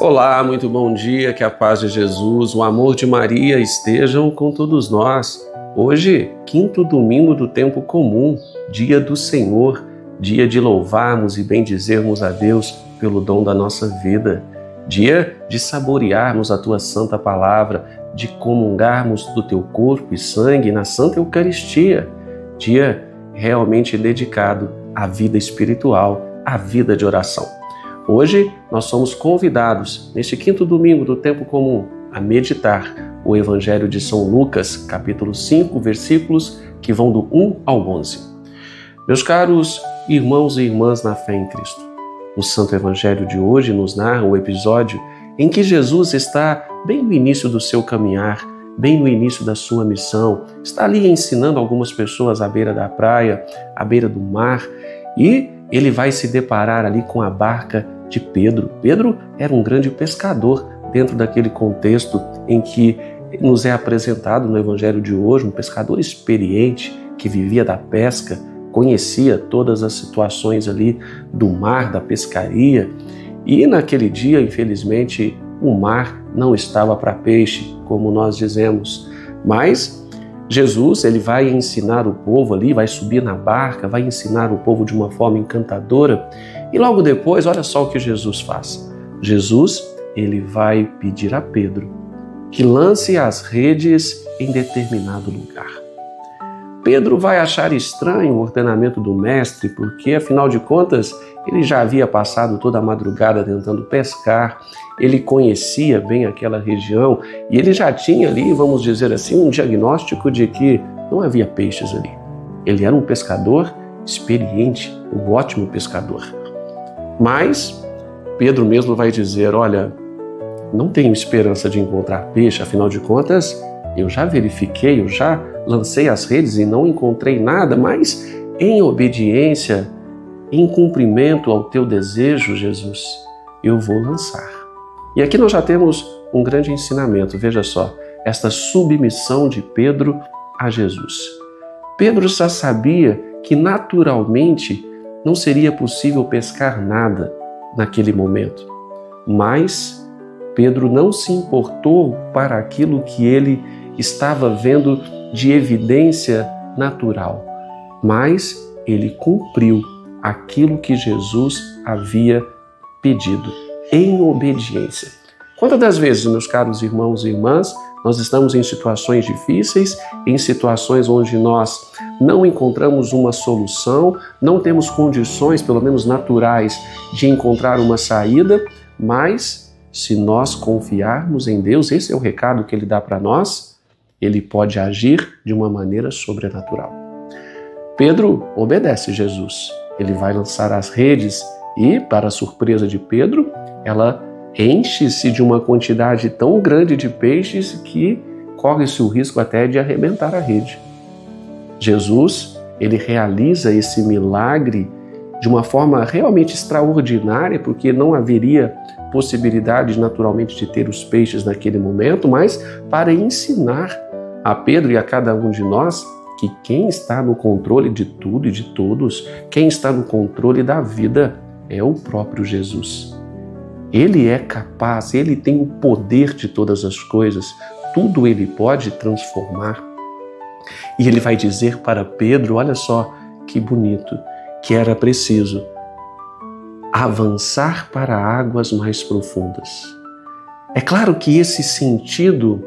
Olá, muito bom dia, que a paz de Jesus, o amor de Maria estejam com todos nós. Hoje, quinto domingo do tempo comum, dia do Senhor, dia de louvarmos e bendizermos a Deus pelo dom da nossa vida, dia de saborearmos a Tua Santa Palavra, de comungarmos do Teu corpo e sangue na Santa Eucaristia, dia realmente dedicado à vida espiritual, à vida de oração. Hoje nós somos convidados, neste quinto domingo do tempo comum, a meditar o Evangelho de São Lucas, capítulo 5, versículos que vão do 1 ao 11. Meus caros irmãos e irmãs na fé em Cristo, o Santo Evangelho de hoje nos narra o episódio em que Jesus está bem no início do seu caminhar, bem no início da sua missão, está ali ensinando algumas pessoas à beira da praia, à beira do mar, e ele vai se deparar ali com a barca de Pedro. Pedro era um grande pescador dentro daquele contexto em que nos é apresentado no Evangelho de hoje, um pescador experiente que vivia da pesca, conhecia todas as situações ali do mar, da pescaria, e naquele dia, infelizmente, o mar não estava para peixe, como nós dizemos, mas Jesus, ele vai ensinar o povo ali, vai subir na barca, vai ensinar o povo de uma forma encantadora. E logo depois, olha só o que Jesus faz. Jesus, ele vai pedir a Pedro que lance as redes em determinado lugar. Pedro vai achar estranho o ordenamento do mestre, porque afinal de contas, ele já havia passado toda a madrugada tentando pescar, ele conhecia bem aquela região e ele já tinha ali, vamos dizer assim, um diagnóstico de que não havia peixes ali. Ele era um pescador experiente, um ótimo pescador. Mas Pedro mesmo vai dizer, olha, não tenho esperança de encontrar peixe, afinal de contas, eu já verifiquei, eu já lancei as redes e não encontrei nada, mas em obediência, em cumprimento ao teu desejo, Jesus, eu vou lançar. E aqui nós já temos um grande ensinamento, veja só, esta submissão de Pedro a Jesus. Pedro já sabia que naturalmente não seria possível pescar nada naquele momento, mas Pedro não se importou para aquilo que ele estava vendo de evidência natural, mas ele cumpriu aquilo que Jesus havia pedido, em obediência. Quantas das vezes, meus caros irmãos e irmãs, nós estamos em situações difíceis, em situações onde nós não encontramos uma solução, não temos condições, pelo menos naturais, de encontrar uma saída, mas se nós confiarmos em Deus, esse é o recado que Ele dá para nós, Ele pode agir de uma maneira sobrenatural. Pedro obedece Jesus. Ele vai lançar as redes e, para a surpresa de Pedro, ela enche-se de uma quantidade tão grande de peixes que corre-se o risco até de arrebentar a rede. Jesus, ele realiza esse milagre de uma forma realmente extraordinária, porque não haveria possibilidade naturalmente de ter os peixes naquele momento, mas para ensinar a Pedro e a cada um de nós que quem está no controle de tudo e de todos, quem está no controle da vida é o próprio Jesus. Ele é capaz, ele tem o poder de todas as coisas, tudo ele pode transformar. E ele vai dizer para Pedro, olha só que bonito, que era preciso avançar para águas mais profundas. É claro que esse sentido,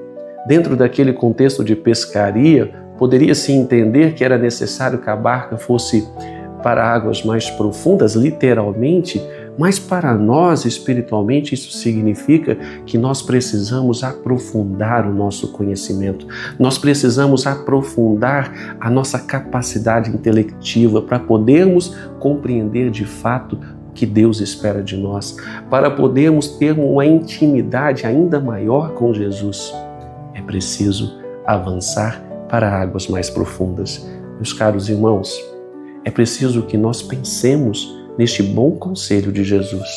dentro daquele contexto de pescaria, poderia-se entender que era necessário que a barca fosse para águas mais profundas, literalmente, mas para nós, espiritualmente, isso significa que nós precisamos aprofundar o nosso conhecimento, nós precisamos aprofundar a nossa capacidade intelectiva para podermos compreender de fato o que Deus espera de nós, para podermos ter uma intimidade ainda maior com Jesus. É preciso avançar para águas mais profundas. Meus caros irmãos, é preciso que nós pensemos neste bom conselho de Jesus.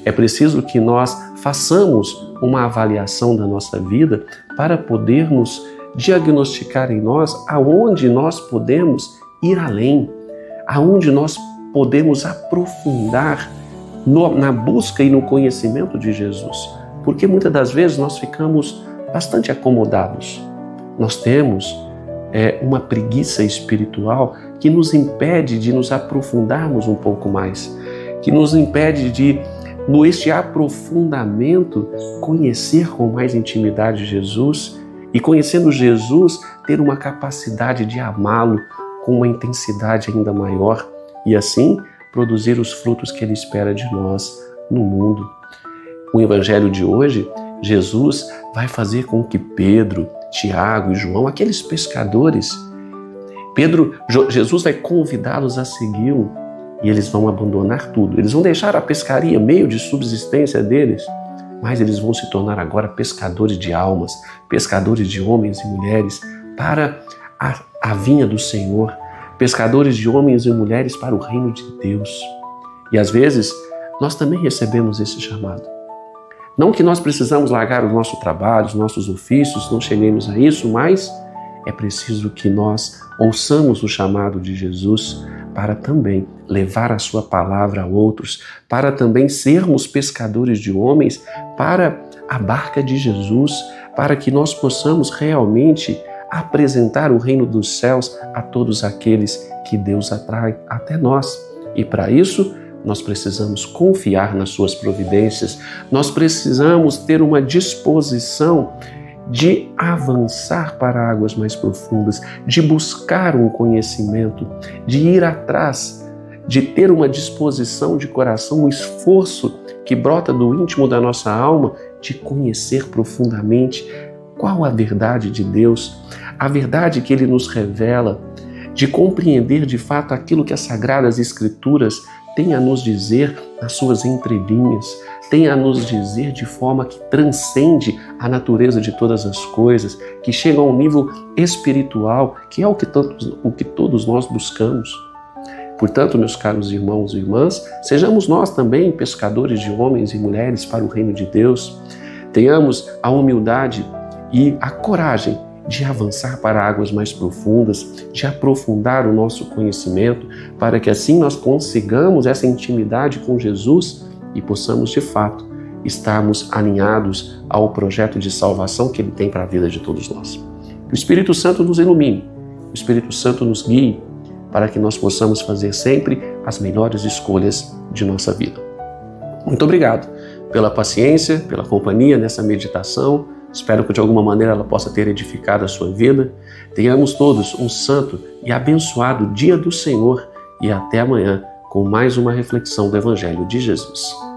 É preciso que nós façamos uma avaliação da nossa vida para podermos diagnosticar em nós aonde nós podemos ir além, aonde nós podemos aprofundar na busca e no conhecimento de Jesus. Porque muitas das vezes nós ficamos bastante acomodados. Nós temos uma preguiça espiritual que nos impede de nos aprofundarmos um pouco mais, que nos impede de, neste aprofundamento, conhecer com mais intimidade Jesus e, conhecendo Jesus, ter uma capacidade de amá-lo com uma intensidade ainda maior e assim produzir os frutos que Ele espera de nós no mundo. O Evangelho de hoje, Jesus vai fazer com que Pedro, Tiago e João, aqueles pescadores, Jesus vai convidá-los a segui-lo e eles vão abandonar tudo. Eles vão deixar a pescaria, meio de subsistência deles, mas eles vão se tornar agora pescadores de almas, pescadores de homens e mulheres para a vinha do Senhor, pescadores de homens e mulheres para o reino de Deus. E às vezes nós também recebemos esse chamado. Não que nós precisamos largar o nosso trabalho, os nossos ofícios, não cheguemos a isso, mas é preciso que nós ouçamos o chamado de Jesus para também levar a sua palavra a outros, para também sermos pescadores de homens para a barca de Jesus, para que nós possamos realmente apresentar o reino dos céus a todos aqueles que Deus atrai até nós. E para isso, nós precisamos confiar nas suas providências, nós precisamos ter uma disposição de avançar para águas mais profundas, de buscar um conhecimento, de ir atrás, de ter uma disposição de coração, um esforço que brota do íntimo da nossa alma, de conhecer profundamente qual a verdade de Deus, a verdade que Ele nos revela, de compreender de fato aquilo que as Sagradas Escrituras têm a nos dizer nas suas entrelinhas, tem a nos dizer de forma que transcende a natureza de todas as coisas, que chega a um nível espiritual, que é o que todos nós buscamos. Portanto, meus caros irmãos e irmãs, sejamos nós também pescadores de homens e mulheres para o reino de Deus. Tenhamos a humildade e a coragem de avançar para águas mais profundas, de aprofundar o nosso conhecimento, para que assim nós consigamos essa intimidade com Jesus e possamos, de fato, estarmos alinhados ao projeto de salvação que Ele tem para a vida de todos nós. Que o Espírito Santo nos ilumine, o Espírito Santo nos guie, para que nós possamos fazer sempre as melhores escolhas de nossa vida. Muito obrigado pela paciência, pela companhia nessa meditação. Espero que de alguma maneira ela possa ter edificado a sua vida. Tenhamos todos um santo e abençoado dia do Senhor e até amanhã com mais uma reflexão do Evangelho de Jesus.